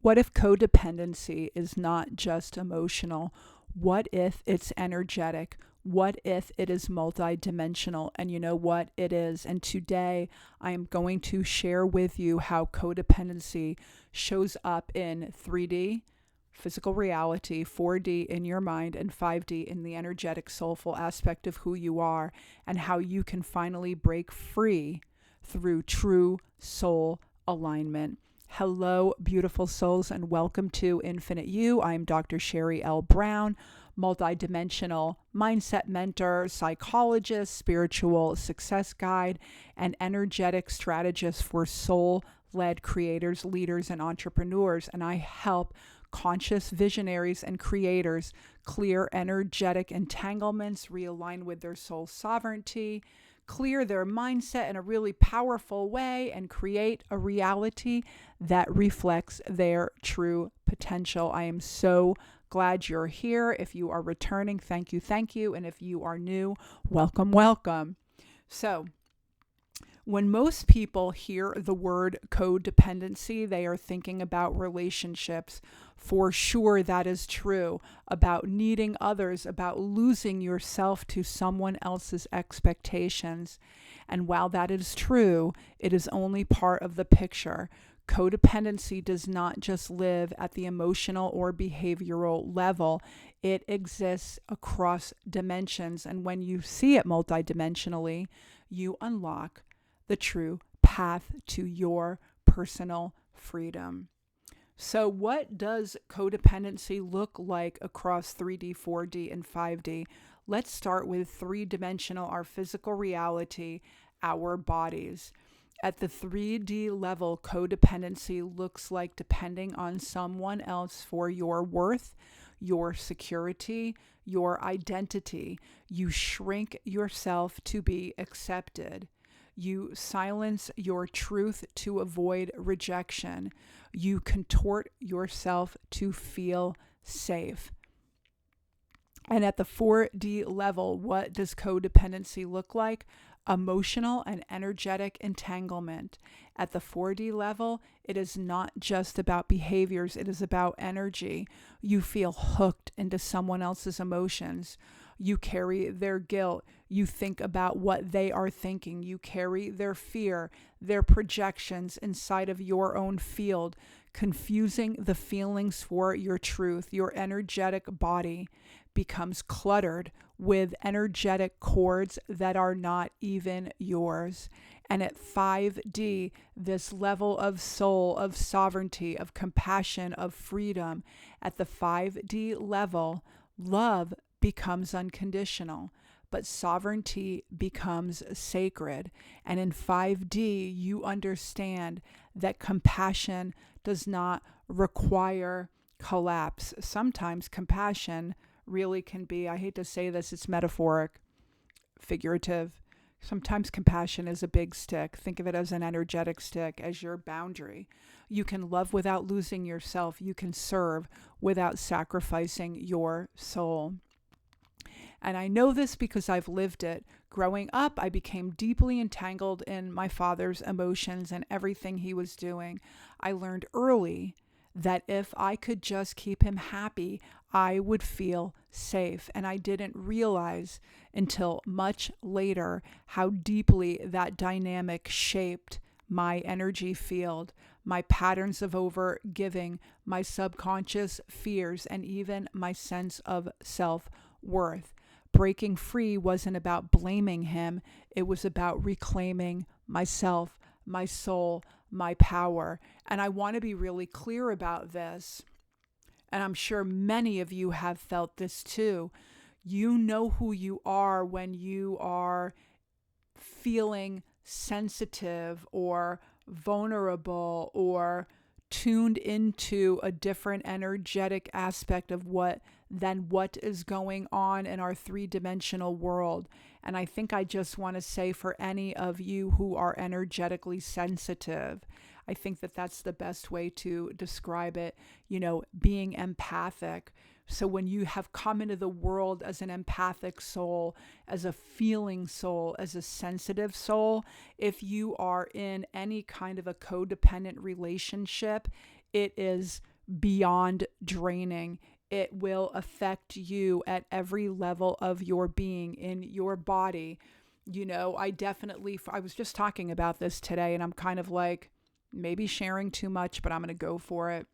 What if codependency is not just emotional? What if it's energetic? What if it is multidimensional? And you know what it is? And today I am going to share with you how codependency shows up in 3D, physical reality, 4D in your mind, and 5D in the energetic, soulful aspect of who you are, and how you can finally break free through true soul alignment. Hello, beautiful souls, and welcome to Infinite You. I'm Dr. Sheri L. Brown, multidimensional mindset mentor, psychologist, spiritual success guide, and energetic strategist for soul-led creators, leaders, and entrepreneurs. And I help conscious visionaries and creators clear energetic entanglements, realign with their soul sovereignty, clear their mindset in a really powerful way, and create a reality that reflects their true potential. I am so glad you're here. If you are returning, thank you, thank you. And if you are new, welcome, welcome. So, when most people hear the word codependency, they are thinking about relationships. For sure, that is true. About needing others, about losing yourself to someone else's expectations. And while that is true, it is only part of the picture. Codependency does not just live at the emotional or behavioral level. It exists across dimensions. And when you see it multidimensionally, you unlock the true path to your personal freedom. So what does codependency look like across 3D, 4D, and 5D? Let's start with three-dimensional, our physical reality, our bodies. At the 3D level, codependency looks like depending on someone else for your worth, your security, your identity. You shrink yourself to be accepted. You silence your truth to avoid rejection. You contort yourself to feel safe. And at the 4D level, what does codependency look like? Emotional and energetic entanglement. At the 4D level, it is not just about behaviors, it is about energy. You feel hooked into someone else's emotions. You carry their guilt. You think about what they are thinking. You carry their fear, their projections inside of your own field, confusing the feelings for your truth. Your energetic body becomes cluttered with energetic cords that are not even yours. And at 5D, this level of soul, of sovereignty, of compassion, of freedom, at the 5D level, love becomes unconditional, but sovereignty becomes sacred. And in 5D, you understand that compassion does not require collapse. Sometimes compassion really can be, I hate to say this, it's metaphoric, figurative. Sometimes compassion is a big stick. Think of it as an energetic stick, as your boundary. You can love without losing yourself. You can serve without sacrificing your soul. And I know this because I've lived it. Growing up, I became deeply entangled in my father's emotions and everything he was doing. I learned early that if I could just keep him happy, I would feel safe. And I didn't realize until much later how deeply that dynamic shaped my energy field, my patterns of over-giving, my subconscious fears, and even my sense of self-worth. Breaking free wasn't about blaming him. It was about reclaiming myself, my soul, my power. And I want to be really clear about this. And I'm sure many of you have felt this too. You know who you are when you are feeling sensitive or vulnerable or tuned into a different energetic aspect of what is going on in our three-dimensional world. And I think I just want to say, for any of you who are energetically sensitive, I think that that's the best way to describe it, being empathic. So when you have come into the world as an empathic soul, as a feeling soul, as a sensitive soul, if you are in any kind of a codependent relationship, it is beyond draining. It will affect you at every level of your being, in your body. I was just talking about this today, and I'm kind of like maybe sharing too much, but I'm going to go for it.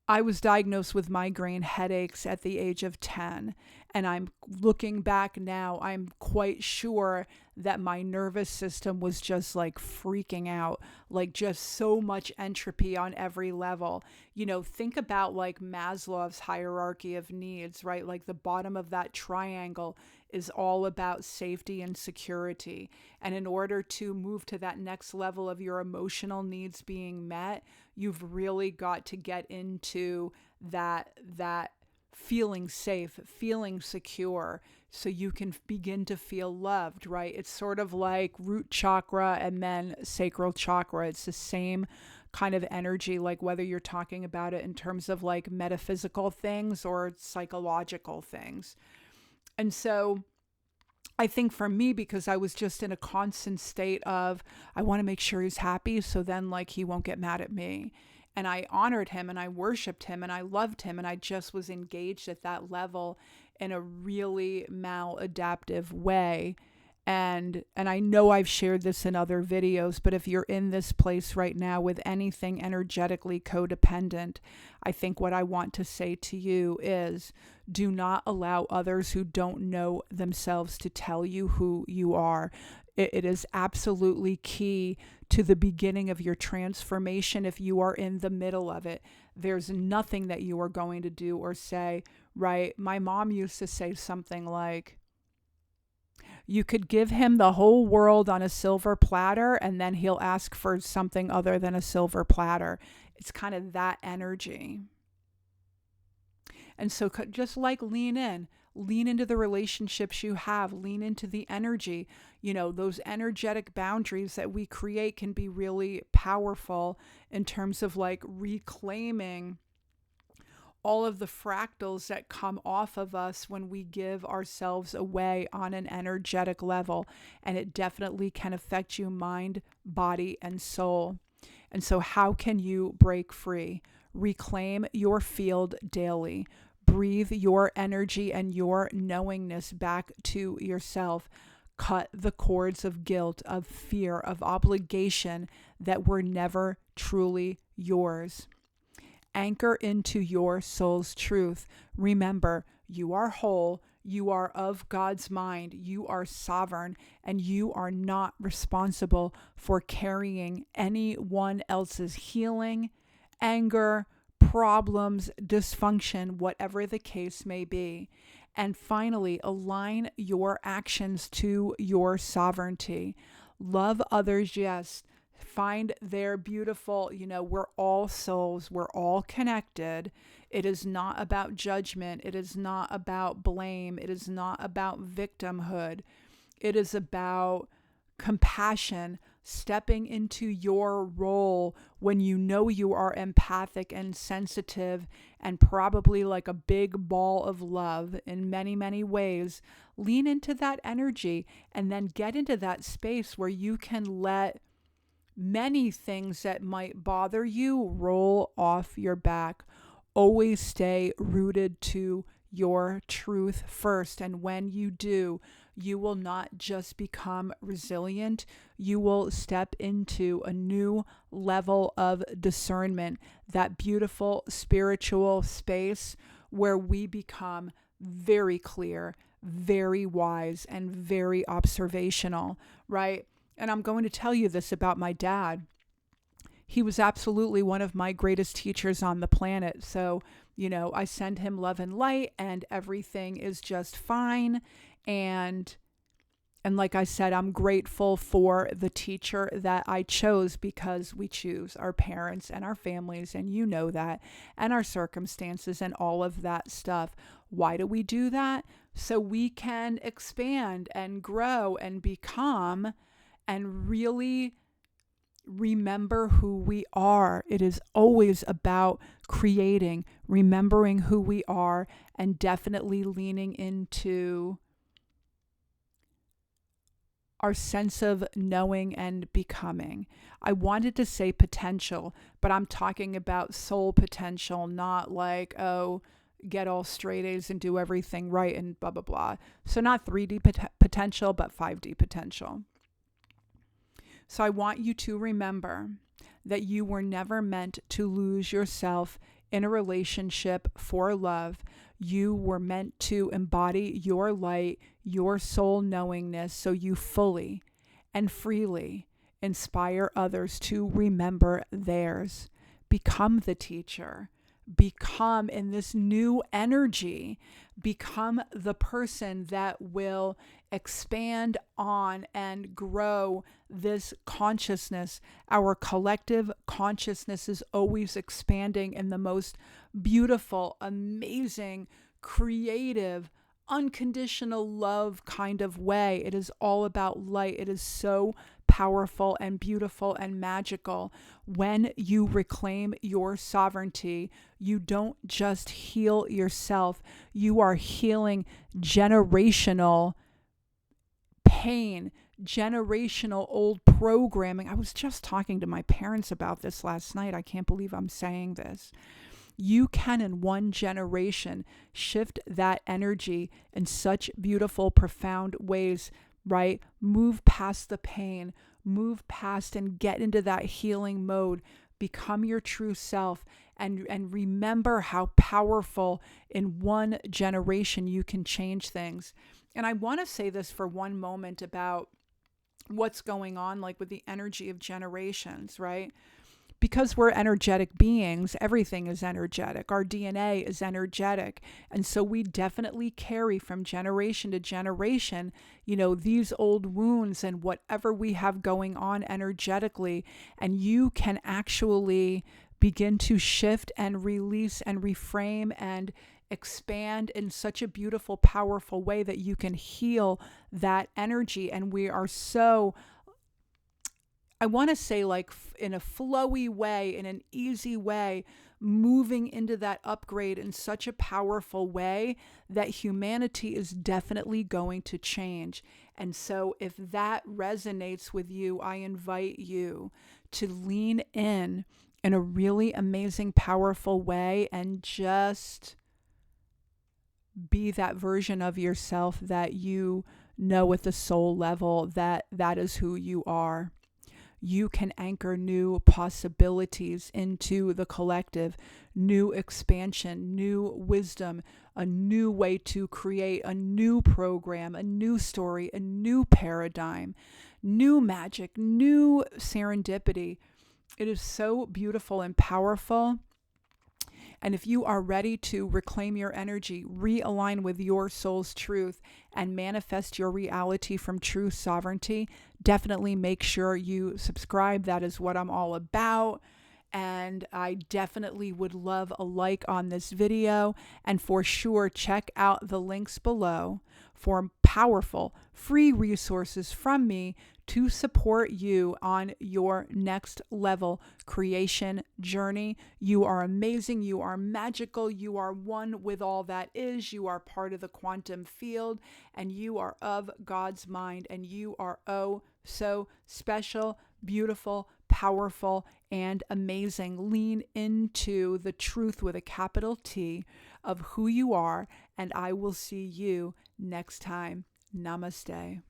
I was diagnosed with migraine headaches at the age of 10. And I'm looking back now, I'm quite sure that my nervous system was just like freaking out, like just so much entropy on every level. Think about like Maslow's hierarchy of needs, right? Like the bottom of that triangle is all about safety and security. And in order to move to that next level of your emotional needs being met, you've really got to get into that feeling safe, feeling secure, so you can begin to feel loved, right? It's sort of like root chakra and then sacral chakra. It's the same kind of energy, like whether you're talking about it in terms of like metaphysical things or psychological things. And so I think for me, because I was just in a constant state of, I want to make sure he's happy, so then like he won't get mad at me. And I honored him and I worshiped him and I loved him. And I just was engaged at that level in a really maladaptive way. And I know I've shared this in other videos, but if you're in this place right now with anything energetically codependent, I think what I want to say to you is, do not allow others who don't know themselves to tell you who you are. It is absolutely key to the beginning of your transformation. If you are in the middle of it, there's nothing that you are going to do or say, right? My mom used to say something like, you could give him the whole world on a silver platter and then he'll ask for something other than a silver platter. It's kind of that energy. And so just like lean into the relationships you have, lean into the energy. Those energetic boundaries that we create can be really powerful in terms of like reclaiming all of the fractals that come off of us when we give ourselves away on an energetic level. And it definitely can affect you mind, body, and soul. And so how can you break free? Reclaim your field daily. Breathe your energy and your knowingness back to yourself. Cut the cords of guilt, of fear, of obligation that were never truly yours. Anchor into your soul's truth. Remember, you are whole, you are of God's mind, you are sovereign, and you are not responsible for carrying anyone else's healing, anger, problems, dysfunction, whatever the case may be. And finally, align your actions to your sovereignty. Love others, yes. Find their beautiful, we're all souls, we're all connected. It is not about judgment. It is not about blame. It is not about victimhood. It is about compassion, stepping into your role when you know you are empathic and sensitive and probably like a big ball of love in many, many ways. Lean into that energy and then get into that space where you can let many things that might bother you roll off your back. Always stay rooted to your truth first. And when you do, you will not just become resilient, you will step into a new level of discernment, that beautiful spiritual space where we become very clear, very wise, and very observational, right? And I'm going to tell you this about my dad. He was absolutely one of my greatest teachers on the planet. So, I send him love and light and everything is just fine. And like I said, I'm grateful for the teacher that I chose, because we choose our parents and our families, and you know that, and our circumstances and all of that stuff. Why do we do that? So we can expand and grow and become and really remember who we are. It is always about creating, remembering who we are, and definitely leaning into our sense of knowing and becoming. I wanted to say potential, but I'm talking about soul potential, not like, oh, get all straight A's and do everything right and blah, blah, blah. So not 3D potential, but 5D potential. So I want you to remember that you were never meant to lose yourself in a relationship for love. You were meant to embody your light, your soul knowingness, so you fully and freely inspire others to remember theirs. Become the teacher. Become, in this new energy, become the person that will expand on and grow this consciousness. Our collective consciousness is always expanding in the most beautiful, amazing, creative, unconditional love kind of way. It is all about light. It is so powerful and beautiful and magical. When you reclaim your sovereignty, you don't just heal yourself, you are healing generational pain, generational old programming. I was just talking to my parents about this last night. I can't believe I'm saying this. You can, in one generation, shift that energy in such beautiful, profound ways, right? Move past the pain, move past and get into that healing mode. Become your true self and remember how powerful in one generation you can change things. And I want to say this for one moment about what's going on, like with the energy of generations, right? Because we're energetic beings, everything is energetic. Our DNA is energetic. And so we definitely carry from generation to generation, these old wounds and whatever we have going on energetically. And you can actually begin to shift and release and reframe and expand in such a beautiful, powerful way that you can heal that energy. And we are so, I want to say, like in a flowy way, in an easy way, moving into that upgrade in such a powerful way that humanity is definitely going to change. And so if that resonates with you, I invite you to lean in a really amazing, powerful way and just be that version of yourself that you know at the soul level that is who you are. You can anchor new possibilities into the collective, new expansion, new wisdom, a new way to create a new program, a new story, a new paradigm, new magic, new serendipity. It is so beautiful and powerful. And if you are ready to reclaim your energy, realign with your soul's truth, and manifest your reality from true sovereignty, definitely make sure you subscribe. That is what I'm all about. And I definitely would love a like on this video. And for sure, check out the links below for powerful, free resources from me to support you on your next level creation journey. You are amazing. You are magical. You are one with all that is. You are part of the quantum field, and you are of God's mind, and you are oh so special, beautiful, powerful, and amazing. Lean into the truth with a capital T of who you are, and I will see you next time. Namaste.